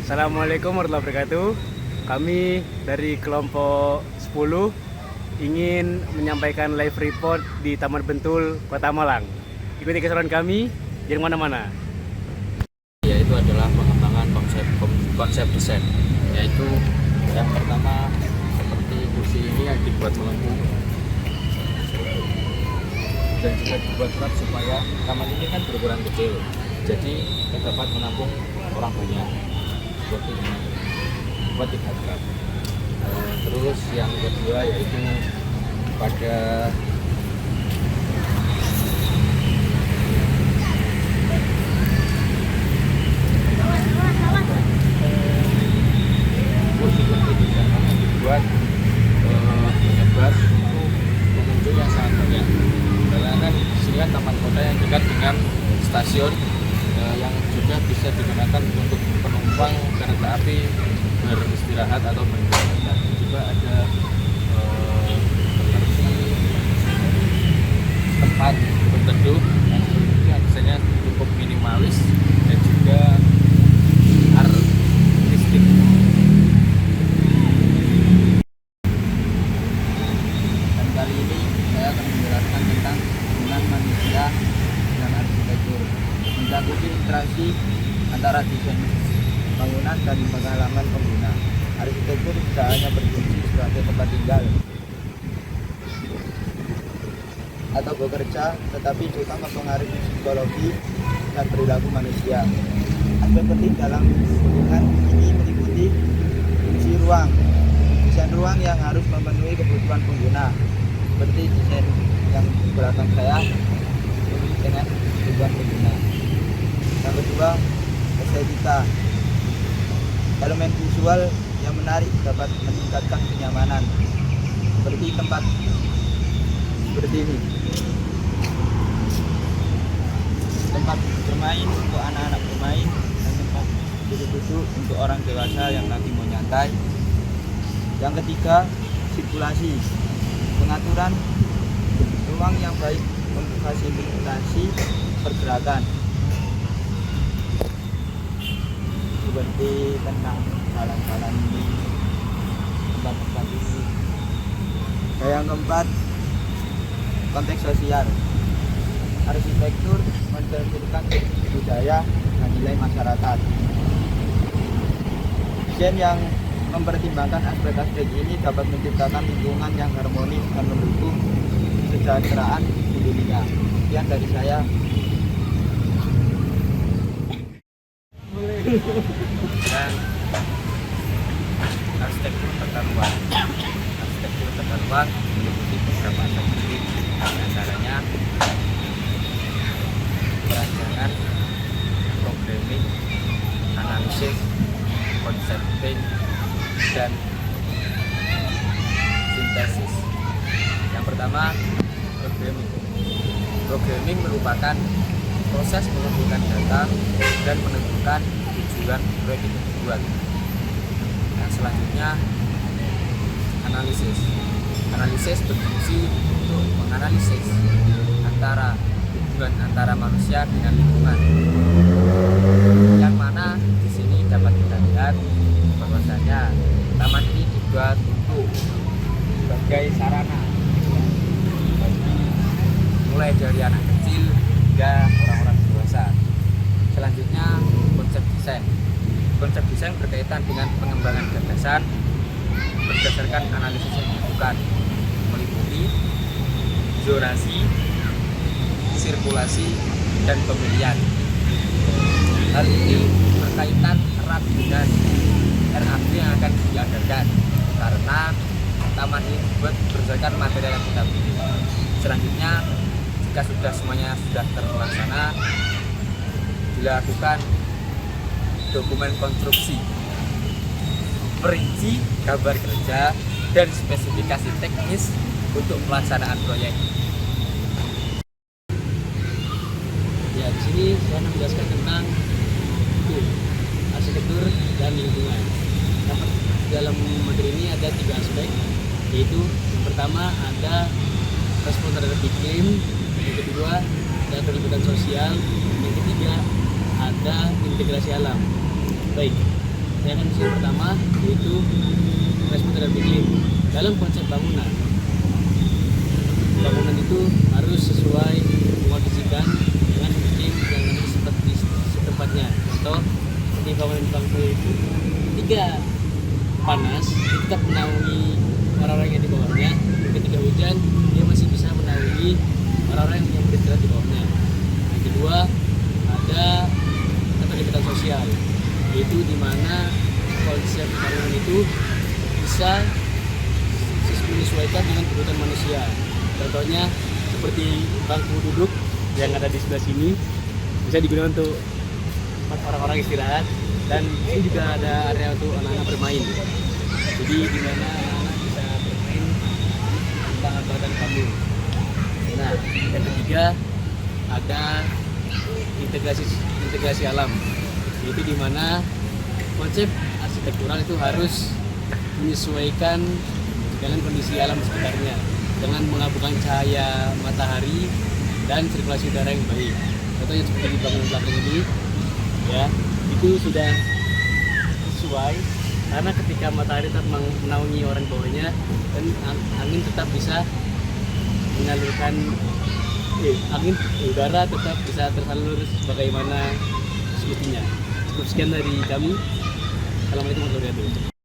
Assalamualaikum warahmatullahi wabarakatuh. Kami dari kelompok 10 ingin menyampaikan live report di Taman Bentul, Kota Malang. Ikuti keseruan kami, jangan mana-mana. Yaitu adalah pengembangan konsep desain, yaitu yang pertama seperti kursi ini yang dibuat melengkung dan juga dibuat berat supaya taman ini kan berukuran kecil, jadi dapat menampung orang banyak. Seperti ini buat 3 berat. Terus yang kedua yaitu pada dibuat menyebar untuk pengunjung yang sangat banyak, karena kan di sini kan taman kota yang dekat dengan stasiun yang juga bisa digunakan untuk penumpang kereta api beristirahat atau berjalan. Juga ada seperti tempat berteduh yang desainnya cukup minimalis dan juga artistik. Dan kali ini saya akan menjelaskan tentang hubungan manusia dan arsitektur, mencakupi interaksi antara desain bangunan dan pengalaman pengguna. Arsitektur tidak hanya berfungsi sebagai tempat tinggal atau bekerja, tetapi juga mempengaruhi psikologi dan perilaku manusia. Aspek penting dalam hubungan ini meliputi fungsi ruang, desain ruang yang harus memenuhi kebutuhan pengguna, seperti desain yang di belakang saya dengan kebutuhan pengguna. Yang kedua, estetika. Elemen visual yang menarik dapat meningkatkan kenyamanan, seperti tempat seperti ini, tempat bermain untuk anak-anak bermain, dan tempat duduk-duduk untuk orang dewasa yang lagi mau nyantai. Yang ketiga, sirkulasi. Pengaturan ruang yang baik memfasilitasi pergerakan, seperti tentang jalan-jalan ini, tempat-tempat ini. Dan yang keempat, konteks sosial. Arsitektur mencerminkan budaya dan nilai masyarakat. Desain yang mempertimbangkan aspek-aspek ini dapat menciptakan lingkungan yang harmonis dan mendukung kesejahteraan di dunia. Sekian dari saya. Dan arsitektur tata ruang. Arsitektur tata ruang meliputi beberapa aspek penting, antaranya perancangan, programming, analisis, concepting, dan sintesis. Yang pertama, programming. Programming merupakan proses mengumpulkan data dan menentukan tujuan proyek itu dibuat. Yang selanjutnya, analisis. Analisis berfungsi untuk menganalisis hubungan antara manusia dengan lingkungan. Yang mana di sini dapat kita lihat bahwasanya taman ini dibuat untuk sebagai sarana bagi mulai dari anak kecil hingga orang-orang dewasa. Selanjutnya, konsep desain. Konsep desain berkaitan dengan pengembangan gagasan berdasarkan analisis yang dilakukan, meliputi zonasi, sirkulasi, dan pemilihan. Hal ini berkaitan erat dengan RAB yang akan diadakan, karena taman ini dibuat berdasarkan material yang kita pilih. Selanjutnya, jika semuanya sudah terlaksana, dilakukan dokumen konstruksi, perinci gambar kerja, dan spesifikasi teknis untuk pelaksanaan proyek. Ya, di sini saya akan menjelaskan tentang arsitektur dan lingkungan. Dalam materi ini ada 3 aspek, yaitu yang pertama ada respon terhadap iklim, yang kedua ada keterlibatan sosial, yang ketiga ada integrasi alam. Baik, Ya kan yang pertama yaitu respon terhadap iklim. Dalam konsep bangunan itu harus sesuai mengkondisikan dengan iklim yang ada seperti setempatnya. Contoh seperti bangunan bangku itu ketika panas dia tetap menaungi orang-orang yang di bawahnya, dan ketika hujan dia masih bisa menaungi orang-orang yang beristirahat di bawahnya. Yang kedua ada keterlibatan sosial, yaitu di mana konsep bangunan itu bisa menyesuaikan dengan kebutuhan manusia. Contohnya seperti bangku duduk yang ada di sebelah sini bisa digunakan untuk orang-orang istirahat, dan ini juga ada area untuk anak-anak bermain. Jadi di mana anak-anak bisa bermain tanpa hambatan kamu. Nah, yang ketiga ada integrasi alam, yaitu di mana konsep arsitektural itu harus menyesuaikan dengan kondisi alam sekitarnya dengan mengabaikan cahaya matahari dan sirkulasi udara yang baik. Contohnya seperti di bangunan belakang ini, ya itu sudah sesuai karena ketika matahari tetap menaungi orang bawahnya dan angin tetap bisa mengalirkan angin udara tetap bisa tersalur sebagaimana semestinya. Cukup sekian dari kami. Assalamualaikum warahmatullahi wabarakatuh.